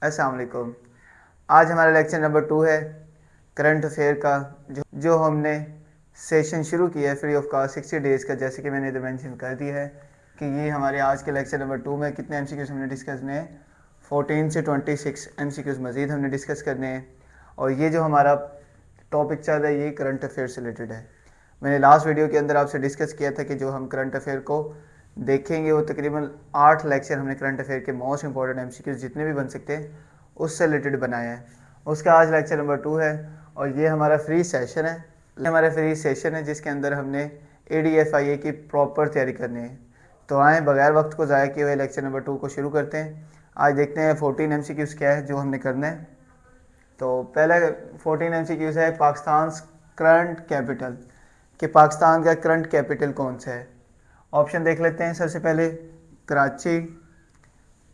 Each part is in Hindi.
अस्सलाम वालेकुम। आज हमारा लेक्चर नंबर 2 है करंट अफेयर का, जो हमने सेशन शुरू किया है फ्री ऑफ कॉस्ट 60 डेज़ का। जैसे कि मैंने इधर मेंशन कर दिया है कि ये हमारे आज के लेक्चर नंबर 2 में कितने एमसीक्यूज़ हमने डिस्कस करने हैं। 14 से 26 एमसीक्यूज़ मज़ीद हमने डिस्कस करने हैं। और ये जो हमारा टॉपिक चल रहा है ये करंट अफेयर से रिलेटेड है। मैंने लास्ट वीडियो के अंदर आपसे डिस्कस किया था कि जो हम करंट अफेयर को देखेंगे वो तकरीबन 8 लेक्चर हमने करंट अफेयर के मोस्ट इंपॉर्टेंट एमसीक्यूज़ जितने भी बन सकते हैं उससे रिलेटेड बनाया है। उसका आज लेक्चर नंबर 2 है और ये हमारा फ्री सेशन है। जिसके अंदर हमने ADFIA की प्रॉपर तैयारी करनी है। तो आए बगैर वक्त को ज़ाया किए हुए लेक्चर नंबर 2 को शुरू करते हैं। आज देखते हैं 14 एमसीक्यूज़ क्या है जो हमने करना है। तो पहला 14 एमसीक्यूज़ है पाकिस्तान करंट कैपिटल, कि पाकिस्तान का करंट कैपिटल कौन सा है। ऑप्शन देख लेते हैं। सबसे पहले कराची,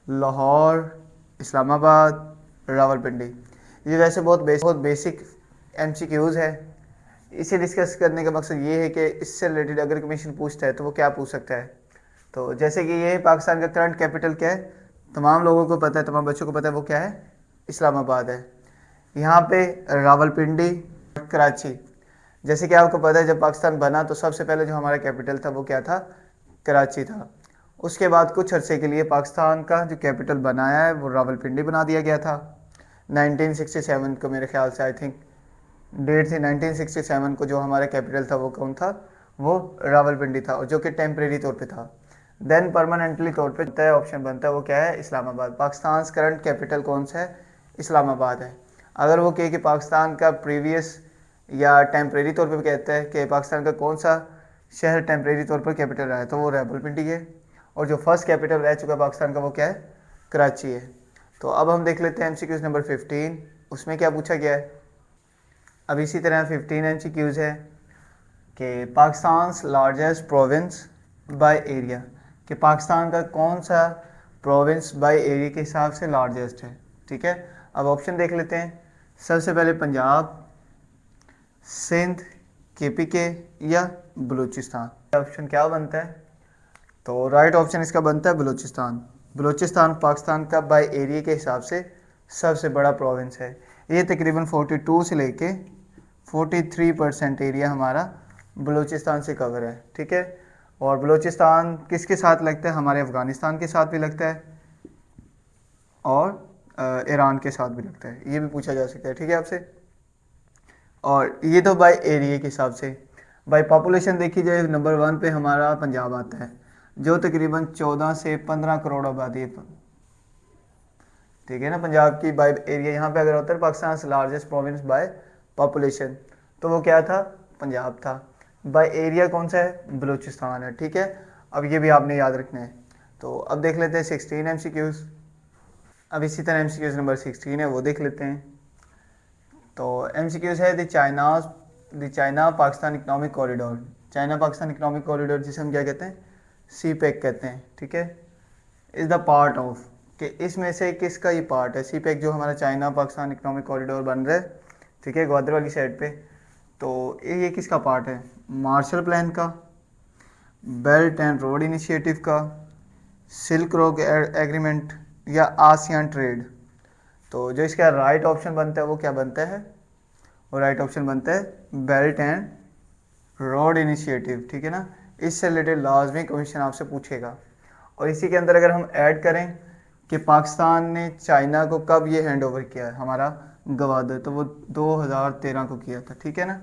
लाहौर, इस्लामाबाद, रावलपिंडी। ये वैसे बहुत बेसिक एमसीक्यूज़ है। इसे डिस्कस करने का मकसद ये है कि इससे रिलेटेड अगर कमीशन पूछता है तो वो क्या पूछ सकता है। तो जैसे कि ये पाकिस्तान का करंट कैपिटल क्या है, तमाम लोगों को पता है, तमाम बच्चों को पता है वो क्या है, इस्लामाबाद है। यहाँ पे रावलपिंडी, कराची। जैसे कि आपको पता है जब पाकिस्तान बना तो सबसे पहले जो हमारा कैपिटल था वो क्या था, कराची था। उसके बाद कुछ अरसे के लिए पाकिस्तान का जो कैपिटल बनाया है वो रावलपिंडी बना दिया गया था। 1967 को मेरे ख्याल से आई थिंक डेट थी 1967 को जो हमारा कैपिटल था वो कौन था, वो रावलपिंडी था, और जो कि टेम्परेरी तौर पे था। देन परमानेंटली तौर पे तय ऑप्शन बनता है वो क्या है, इस्लामाबाद। पाकिस्तान करंट कैपिटल कौन सा है, इस्लामाबाद है। अगर वो कहे कि पाकिस्तान का प्रीवियस या टेम्परेरी तौर पे कहता है कि पाकिस्तान का कौन सा शहर टेम्परेरी तौर पर कैपिटल रहा है तो वो रावलपिंडी है, और जो फर्स्ट कैपिटल रह चुका है पाकिस्तान का वो क्या है, कराची है। तो अब हम देख लेते हैं एमसीक्यूज़ नंबर 15, उसमें क्या पूछा गया है। अब इसी तरह 15 एमसीक्यूज़ है कि Pakistan largest province by area, कि पाकिस्तान का कौन सा प्रोविंस बाय एरिया के हिसाब से लार्जेस्ट है। ठीक है, अब ऑप्शन देख लेते हैं। सबसे पहले पंजाब, सिंध, KPK या बलूचिस्तान। ऑप्शन क्या बनता है, तो राइट ऑप्शन इसका बनता है बलूचिस्तान। बलूचिस्तान पाकिस्तान का बाय एरिया के हिसाब से सबसे बड़ा प्रोविंस है। ये तकरीबन 42 से लेके 43% एरिया हमारा बलूचिस्तान से कवर है। ठीक है, और बलूचिस्तान किसके साथ लगता है, हमारे अफ़गानिस्तान के साथ भी लगता है और ईरान के साथ भी लगता है, ये भी पूछा जा सकता है। ठीक है आपसे। और ये तो बाय एरिया के हिसाब से। बाय पॉपुलेशन देखी जाए नंबर 1 पे हमारा पंजाब आता है जो तकरीबन 14 से 15 करोड़ आबादी है। ठीक है ना, पंजाब की बाय एरिया यहाँ पे अगर होता है पाकिस्तान से लार्जेस्ट प्रोविंस बाय पॉपुलेशन तो वो क्या था, पंजाब था। बाय एरिया कौन सा है, बलूचिस्तान है। ठीक है, अब ये भी आपने याद रखना है। तो अब देख लेते हैं 16 एमसीक्यूज़। अब इसी तरह एमसीक्यूज़ नंबर 16 है वो देख लेते हैं। तो एमसीक्यूज़ है the China Pakistan economic corridor. China Pakistan economic corridor जिसे हम क्या कहते हैं, CPEC कहते हैं। ठीक है, इज़ द पार्ट ऑफ, कि इसमें से किसका ये पार्ट है। CPEC जो हमारा चाइना पाकिस्तान इकनॉमिक कॉरिडोर बन रहा है, ठीक है, ग्वादर वाली साइड पे, तो ये किसका पार्ट है, मार्शल प्लान का, बेल्ट एंड रोड इनिशिएटिव का, सिल्क रोड एग्रीमेंट या आसियान ट्रेड। तो जो इसका राइट ऑप्शन बनता है वो क्या बनता है, वो राइट ऑप्शन बनता है बेल्ट एंड रोड इनिशिएटिव। ठीक है ना, इससे रिलेटेड लाजमी क्वेश्चन आपसे पूछेगा। और इसी के अंदर अगर हम ऐड करें कि पाकिस्तान ने चाइना को कब ये हैंड ओवर किया है हमारा गवादर, तो वो 2013 को किया था। ठीक है ना,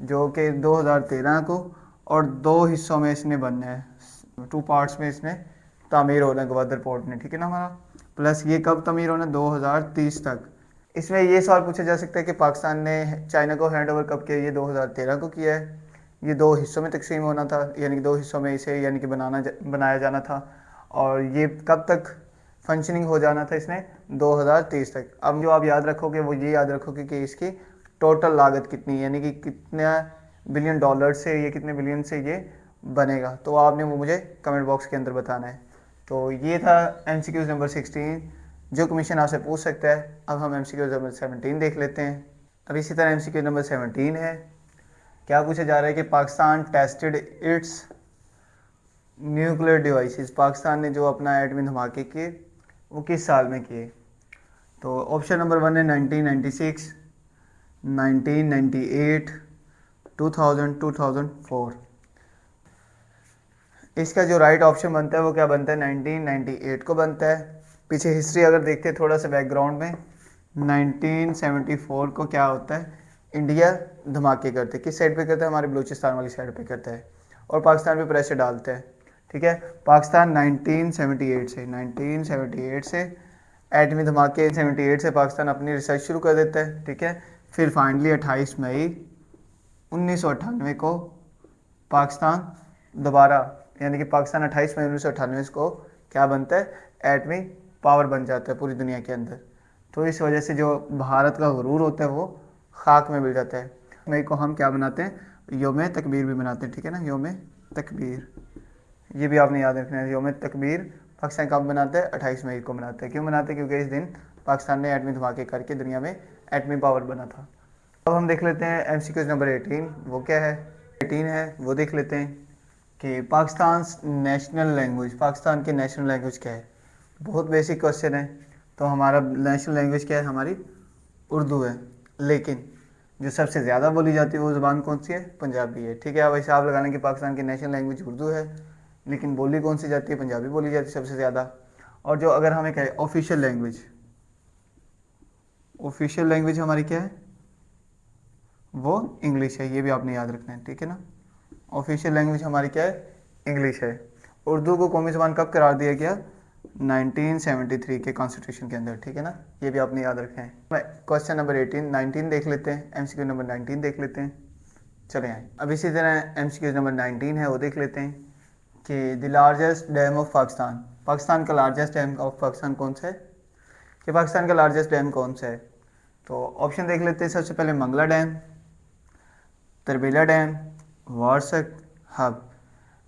जो कि 2013 को, और 2 हिस्सों में इसने बनना है, 2 पार्ट्स में इसने तामीर होना है गवादर पोर्ट ने। ठीक है ना हमारा, प्लस ये कब तामीर होना है, 2030 तक। इसमें ये सवाल पूछा जा सकता है कि पाकिस्तान ने चाइना को हैंड ओवर कब किया, ये 2013 को किया है। ये 2 हिस्सों में तकसीम होना था, यानी कि 2 हिस्सों में इसे यानी कि बनाया जाना था, और ये कब तक फंक्शनिंग हो जाना था इसने, 2030 तक। अब जो आप याद रखोगे वो ये याद रखोगे कि इसकी टोटल लागत कितनी है, यानी कि कितना बिलियन डॉलर से ये, कितने बिलियन से ये बनेगा। तो आपने वो मुझे कमेंट बॉक्स के अंदर बताना है। तो ये था एमसीक्यूज़ नंबर 16 जो कमीशन आपसे पूछ सकता है। अब हम एमसीक्यूज़ नंबर 17 देख लेते हैं। अब इसी तरह एमसीक्यू नंबर 17 है, क्या पूछा जा रहा है कि Pakistan tested it's nuclear devices. Pakistan ने जो अपना एटमी धमाके किए वो किस साल में किए। तो ऑप्शन नंबर 1 है 1996, 1998, 2000, 2004। इसका जो राइट ऑप्शन बनता है वो क्या बनता है, 1998 को बनता है। पीछे हिस्ट्री अगर देखते हैं थोड़ा सा बैकग्राउंड में, 1974 को क्या होता है, इंडिया धमाके करते हैं। किस साइड पे करता है, हमारे बलूचिस्तान वाली साइड पे करता है, और पाकिस्तान पे प्रेशर डालते हैं। ठीक है, पाकिस्तान 1978 से एटमी धमाके 78 से पाकिस्तान अपनी रिसर्च शुरू कर देता है। ठीक है, फिर फाइनली 28 मई 1998 को पाकिस्तान दोबारा, यानी कि पाकिस्तान 28 मई 1998 को क्या बनता है, एटमी पावर बन जाता है पूरी दुनिया के अंदर। तो इस वजह से जो भारत का गुरूर होता है वो खाक में मिल जाता है। मई को हम क्या बनाते हैं, योम तकबीर भी मनाते हैं। ठीक है ना, योम तकबीर, ये भी आपने याद रखना है। योम तकबीर पाकिस्तान कब मनाता है, 28 मई को मनाते हैं। क्यों मनाते हैं, क्योंकि इस दिन पाकिस्तान ने एटमी धमाके करके दुनिया में एटमी पावर बना था। अब हम देख लेते हैं MCQ नंबर 18, वो क्या है, 18 है वो देख लेते हैं कि पाकिस्तान नेशनल लैंग्वेज, पाकिस्तान की नेशनल लैंग्वेज क्या है। बहुत बेसिक क्वेश्चन है। तो हमारा नेशनल लैंग्वेज क्या है, हमारी उर्दू है, लेकिन जो सबसे ज़्यादा बोली जाती है वो ज़बान कौन सी है, पंजाबी है। ठीक है, अब हिसाब लगाने कि पाकिस्तान की नेशनल लैंग्वेज उर्दू है, लेकिन बोली कौन सी जाती है, पंजाबी बोली जाती है सबसे ज़्यादा। और जो अगर हमें कहे ऑफिशियल लैंग्वेज, ऑफिशियल लैंग्वेज हमारी क्या है, वो इंग्लिश है। ये भी आपने याद रखना है। ठीक है ना, ऑफिशियल लैंग्वेज हमारी क्या है, इंग्लिश है। उर्दू को कौमी ज़बान कब करार दिया गया, 1973 के कॉन्स्टिट्यूशन के अंदर। ठीक है ना, ये भी आपने याद रखना है। क्वेश्चन नंबर 19 देख लेते हैं, MCQ नंबर 19 देख लेते हैं। चले आए, अब इसी तरह MCQ नंबर 19 है वो देख लेते हैं कि the largest dam of Pakistan, Pakistan का लार्जेस्ट डैम ऑफ पाकिस्तान कौन सा है, कि पाकिस्तान का लार्जेस्ट डैम कौन सा है। तो ऑप्शन देख लेते हैं। सबसे पहले मंगला डैम, तरबेला डैम, वारसक, हब।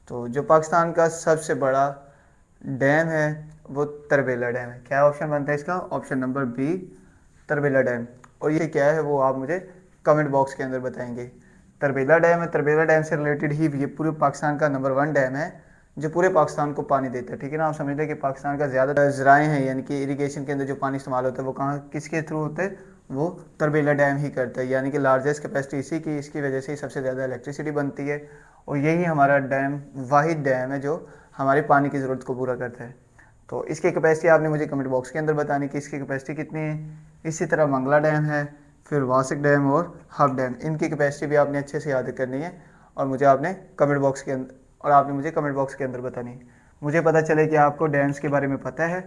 तो जो पाकिस्तान का सबसे बड़ा डैम है वो तरबेला डैम है। क्या ऑप्शन बनता है इसका, option number B, Tarbela dam. और ये क्या है वो आप मुझे कमेंट बॉक्स के अंदर बताएंगे। तरबेला डैम है, तरबेला डैम से रिलेटेड ही ये पूरे पाकिस्तान का नंबर 1 डैम है जो पूरे पाकिस्तान को पानी देता है। ठीक है ना, आप समझते हैं कि पाकिस्तान का ज़्यादा ज़राए हैं, यानी कि इरिगेशन के अंदर जो पानी इस्तेमाल होता है वो कहाँ, किसके थ्रू होता है, वो तरबेला डैम ही करता है। यानी कि लार्जेस्ट कैपेसिटी इसी की, इसकी वजह से ही सबसे ज़्यादा इलेक्ट्रिसिटी बनती है। और यही हमारा डैम वाहिद डैम है जो हमारे पानी की ज़रूरत को पूरा करता है। तो इसकी कैपेसिटी आपने मुझे कमेंट बॉक्स के अंदर बतानी कि इसकी कैपेसिटी कितनी है। इसी तरह मंगला डैम है, फिर वासिक डैम और हब डैम, इनकी कैपेसिटी भी आपने अच्छे से याद करनी है और मुझे आपने कमेंट बॉक्स के अंदर बतानी है। मुझे पता चले कि आपको डैम्स के बारे में पता है,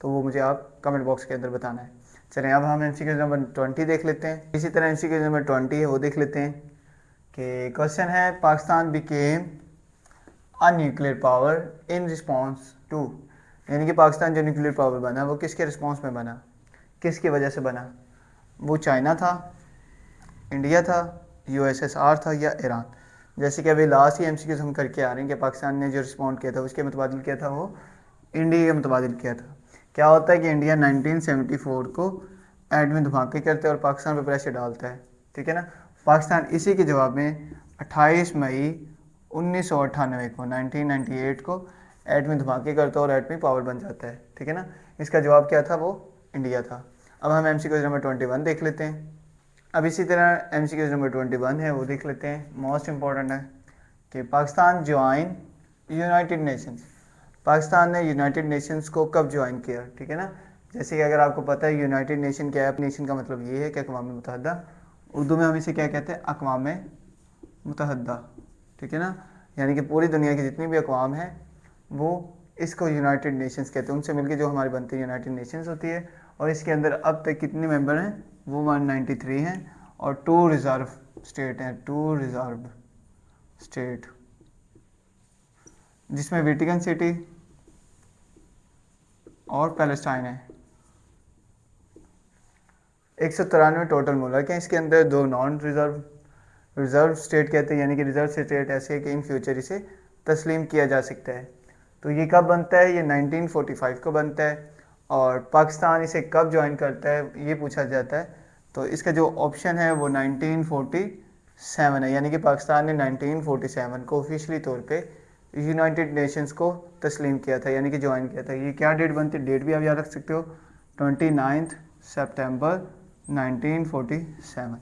तो वो मुझे आप कमेंट बॉक्स के अंदर बताना है। चलें, अब हम MCQ नंबर 20 देख लेते हैं। इसी तरह MCQ नंबर 20 है वो देख लेते हैं कि क्वेश्चन है, Pakistan became a nuclear power in response to, यानी कि पाकिस्तान जो न्यूक्लियर पावर बना वो किसके रिस्पॉन्स में बना, किसकी वजह से बना। वो चाइना था, इंडिया था, USSR था या ईरान। जैसे कि अभी लास्ट ही MCQ हम करके आ रहे हैं कि पाकिस्तान ने जो रिस्पॉन्ड किया था उसके मुतबादिल किया था, वो इंडिया के मुतबादिल किया था। क्या होता है कि इंडिया 1974 को एटमी धमाके करते हैं और पाकिस्तान पर प्रेशर डालता है। ठीक है ना, पाकिस्तान इसी के जवाब में 28 मई 1998 को 1998 को एटमी धमाके करता है और एटमी पावर बन जाता है। ठीक है ना, इसका जवाब क्या था, वो इंडिया था। अब हम MCQ नंबर 21 देख लेते हैं। अब इसी तरह MCQ नंबर 21 है वो देख लेते हैं। मोस्ट इम्पॉर्टेंट है कि Pakistan join United Nations, Pakistan ने यूनाइटेड नेशंस को कब ज्वाइन किया। ठीक है ना, जैसे कि अगर आपको पता है यूनाइटेड नेशन क्या है, नेशन का मतलब ये है कि अक़वाम मुत्तहिदा, उर्दू में हम इसे क्या कहते हैं, अक़वाम मुत्तहिदा। ठीक है ना, यानी कि पूरी दुनिया की जितनी भी अक़वाम है वो इसको यूनाइटेड नेशंस कहते हैं। उनसे मिलकर जो हमारी बनती है यूनाइटेड नेशंस होती है। और इसके अंदर अब तक कितने मेंबर हैं, वो 193 हैं और 2 रिज़र्व स्टेट हैं, 2 रिज़र्व स्टेट, जिसमें वेटिकन सिटी और पैलेस्टाइन है। 193 टोटल मुल्क हैं। इसके अंदर 2 नॉन रिज़र्व स्टेट कहते हैं, यानी कि रिज़र्व स्टेट ऐसे है कि इन फ्यूचर इसे तस्लीम किया जा सकता है। तो ये कब बनता है, ये 1945 को बनता है। और पाकिस्तान इसे कब ज्वाइन करता है ये पूछा जाता है, तो इसका जो ऑप्शन है वो 1947 है। यानी कि पाकिस्तान ने 1947 को ऑफिशियली तौर पे यूनाइटेड नेशंस को तस्लीम किया था, यानी कि ज्वाइन किया था। ये क्या डेट बनती है, डेट भी आप याद रख सकते हो, 29 सितंबर 1947,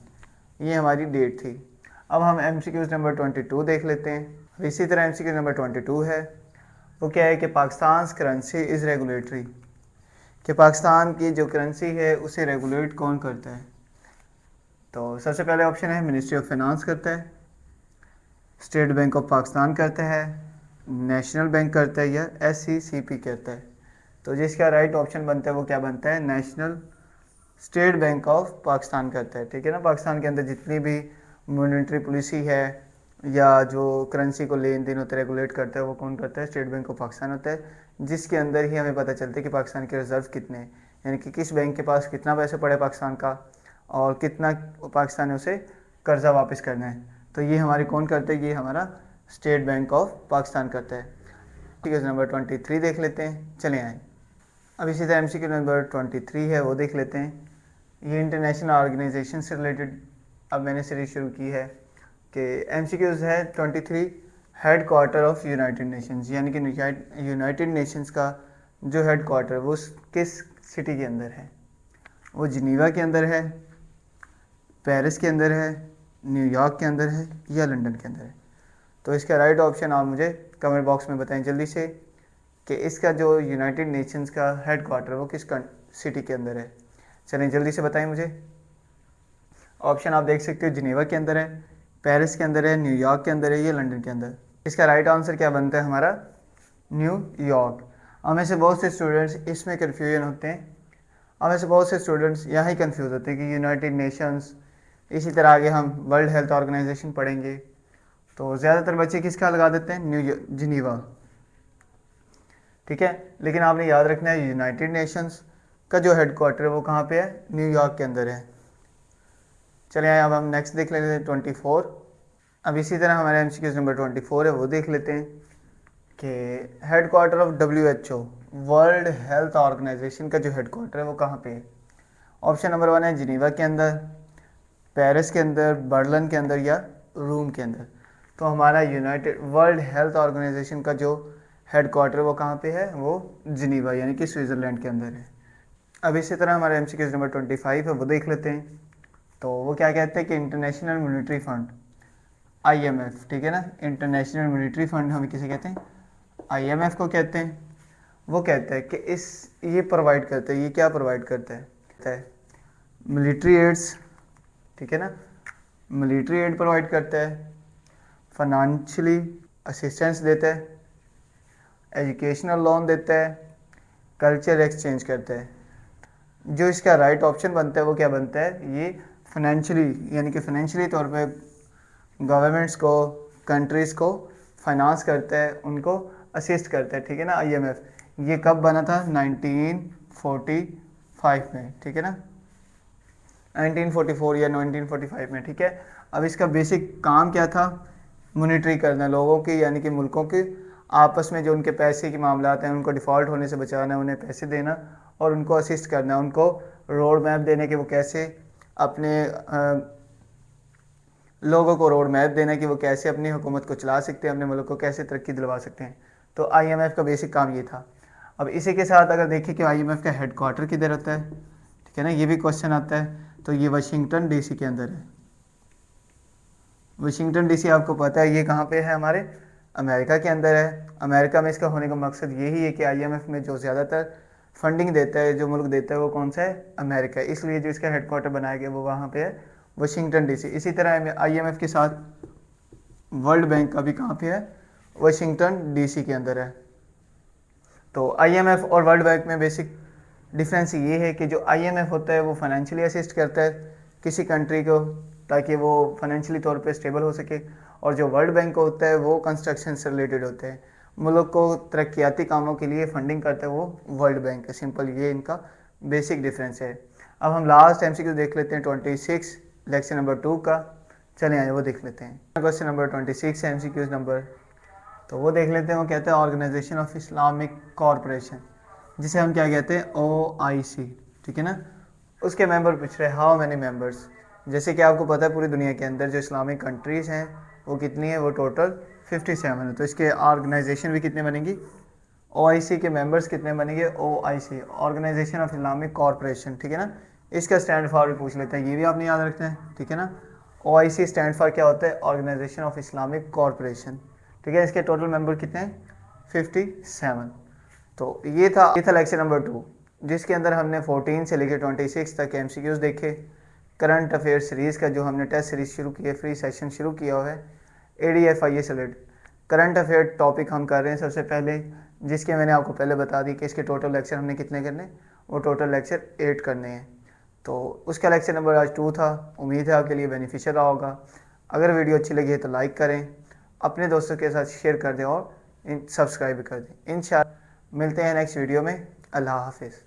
ये हमारी डेट थी। अब हम MCQ नंबर 22 देख लेते हैं। इसी तरह MCQ नंबर 22 है, वो क्या है कि पाकिस्तान करेंसी इज़ रेगुलेटरी, कि पाकिस्तान की जो करेंसी है उसे रेगुलेट कौन करता है। तो सबसे पहले ऑप्शन है मिनिस्ट्री ऑफ फाइनेंस करता है, स्टेट बैंक ऑफ पाकिस्तान करता है, नेशनल बैंक करता है, या SCCP करता है। तो जिसका राइट ऑप्शन बनता है वो क्या बनता है, national state bank of Pakistan करता है। ठीक है ना, पाकिस्तान के अंदर जितनी भी मॉनेटरी पॉलिसी है या जो करेंसी को लेन देन होता है रेगुलेट करता है वो कौन करता है, स्टेट बैंक ऑफ पाकिस्तान होता है, जिसके अंदर ही हमें पता चलता है कि पाकिस्तान के रिजर्व कितने हैं, यानी कि किस बैंक के पास कितना पैसे पड़े पाकिस्तान का और कितना पाकिस्तान ने उसे कर्जा वापस करना है। तो ये हमारी कौन करता है, ये हमारा स्टेट बैंक ऑफ पाकिस्तान करता है। नंबर 23 देख लेते हैं, चले आए। अब इसी तरह MCQ नंबर 23 है वो देख लेते हैं। ये इंटरनेशनल ऑर्गेनाइजेशन से रिलेटेड अब मैंने सीरीज शुरू की है कि MCQs है 23, head quarter of United Nations, यानी कि यूनाइटेड नेशंस का जो हेड क्वार्टर वो किस सिटी के अंदर है, वो जिनीवा के अंदर है, पेरिस के अंदर है, न्यूयॉर्क के अंदर है, या लंदन के अंदर है। तो इसका राइट ऑप्शन आप मुझे कमेंट बॉक्स में बताएं जल्दी से कि इसका जो यूनाइटेड नेशंस का हेड क्वार्टर वो किस सिटी के अंदर है। चलें जल्दी से बताएं मुझे। ऑप्शन आप देख सकते हो, जिनेवा के अंदर है, पेरिस के अंदर है, न्यूयॉर्क के अंदर है, या लंदन के अंदर। इसका राइट आंसर क्या बनता है हमारा, न्यूयॉर्क। हमें से बहुत से स्टूडेंट्स इसमें कन्फ्यूजन होते हैं, हमें से बहुत से स्टूडेंट्स यहाँ ही कन्फ्यूज़ होते हैं कि यूनाइटेड नेशंस, इसी तरह आगे हम वर्ल्ड हेल्थ ऑर्गेनाइजेशन पढ़ेंगे तो ज़्यादातर बच्चे किसका लगा देते हैं, जिनीवा। ठीक है, लेकिन आपने याद रखना है यूनाइटेड नेशंस का जो हेड क्वार्टर है वो कहाँ पे है, न्यूयॉर्क के अंदर है। चलिए अब हम नेक्स्ट देख लेते हैं 24। अब इसी तरह हमारे MCQ नंबर 24 है वो देख लेते हैं कि headquarter of WHO, world health organisation का जो हेड क्वार्टर है वो कहाँ पे है। ऑप्शन नंबर 1 है जिनीवा के अंदर, पेरिस के अंदर, बर्लिन के अंदर, या रोम के अंदर। तो हमारा यूनाइटेड वर्ल्ड हेल्थ ऑर्गेनाइजेशन का जो हेड क्वार्टर वो कहाँ पे है, वो जिनीवा यानी कि स्विट्ज़रलैंड के अंदर है। अब इसी तरह हमारे MCQ नंबर 25 है वो देख लेते हैं। तो वो क्या कहते हैं कि इंटरनेशनल मॉनेटरी फंड IMF, ठीक है ना, इंटरनेशनल मॉनेटरी फंड हमें किसे कहते हैं, IMF को कहते हैं। वो कहता है कि ये प्रोवाइड करता है, ये क्या प्रोवाइड करता है, मिलिट्री एड्स, ठीक है ना, मिलिट्री एड प्रोवाइड करता है, फाइनेंशियली असिस्टेंस देता है, एजुकेशनल लोन देता है, कल्चर एक्सचेंज करता है। जो इसका राइट ऑप्शन बनता है वो क्या बनता है, ये फाइनेंशियली यानी कि फाइनेंशियली तौर पे गवर्नमेंट्स को, कंट्रीज़ को फाइनेंस करता है, उनको असिस्ट करता है। ठीक है ना, IMF ये कब बना था, 1945 में, ठीक है ना, 1944 या 1945 में। ठीक है, अब इसका बेसिक काम क्या था, मॉनिटरी करना लोगों की यानी कि मुल्कों के आपस में जो उनके पैसे के मामलात हैं उनको डिफ़ॉल्ट होने से बचाना, उन्हें पैसे देना और उनको असिस्ट करना, उनको रोड मैप देने कि वो कैसे अपने लोगों को रोड मैप देना कि वो कैसे अपनी हुकूमत को चला सकते हैं, अपने मुल्क को कैसे तरक्की दिलवा सकते हैं। तो IMF का बेसिक काम ये था। अब इसी के साथ अगर देखें कि IMF का हेड क्वार्टर किधर होता है, ठीक है ना, ये भी क्वेश्चन आता है। तो ये वाशिंगटन DC के अंदर है। वाशिंगटन DC आपको पता है ये कहाँ पे है, हमारे अमेरिका के अंदर है। अमेरिका में इसका होने का मकसद यही है कि IMF में जो ज़्यादातर फंडिंग देता है, जो मुल्क देता है वो कौन सा है, अमेरिका है। इसलिए जो इसका हेड क्वार्टर बनाया गया वो वहाँ पे है, वाशिंगटन DC। इसी तरह IMF के साथ वर्ल्ड बैंक का भी कहाँ पे है, वाशिंगटन DC के अंदर है। तो IMF और वर्ल्ड बैंक में बेसिक डिफरेंस ये है कि जो IMF होता है वो फाइनेंशियली असिस्ट करता है किसी कंट्री को ताकि वो फाइनेंशियली तौर पे स्टेबल हो सके, और जो वर्ल्ड बैंक होता है वो कंस्ट्रक्शन से रिलेटेड होते हैं, मुल्क को तरक्याती कामों के लिए फंडिंग करता है वो वर्ल्ड बैंक है। सिंपल ये इनका बेसिक डिफरेंस है। अब हम लास्ट MCQ देख लेते हैं 26 लेक्चर नंबर 2 का। चले आइए वो देख लेते हैं। क्वेश्चन नंबर 26 है MCQ नंबर, तो वो देख लेते हैं। वो कहते हैं ऑर्गेनाइजेशन ऑफ इस्लामिक कॉरपोरेशन, जिसे हम क्या कहते हैं, OIC, ठीक है ना। उसके मेंबर पूछ रहे हैं हाउ मैनी मेंबर्स। जैसे कि आपको पता है पूरी दुनिया के अंदर जो इस्लामिक कंट्रीज़ हैं वो कितनी है, वो टोटल 57 है। तो इसके ऑर्गेनाइजेशन भी कितने बनेंगी, OIC के मेंबर्स कितने बनेंगे, OIC organisation of Islamic corporation, ठीक है ना। इसका स्टैंड फॉर भी पूछ लेते हैं, ये भी आपने याद रखना है, ठीक है ना। OIC स्टैंड फॉर क्या होता है, ऑर्गेनाइजेशन ऑफ इस्लामिक कॉरपोरेशन, ठीक है। इसके टोटल मेंबर कितने हैं, 57। तो ये था लेक्चर नंबर 2, जिसके अंदर हमने 14 से लेकर 26 तक MCQs देखे। करंट अफेयर सीरीज़ का जो हमने टेस्ट सीरीज शुरू की है, फ्री सेशन शुरू किया हुआ है ADFIA से रिलेटेड। करंट अफेयर टॉपिक हम कर रहे हैं सबसे पहले, जिसके मैंने आपको पहले बता दी कि इसके टोटल लेक्चर हमने कितने करने, वो टोटल लेक्चर 8 करने हैं। तो उसका लेक्चर नंबर आज 2 था। उम्मीद है आपके लिए बेनिफिशियल रहा होगा। अगर वीडियो अच्छी लगी है तो लाइक करें, अपने दोस्तों के साथ शेयर कर दें और सब्सक्राइब भी कर दें। इंशाअल्लाह मिलते हैं नेक्स्ट वीडियो में। अल्लाह हाफिज़।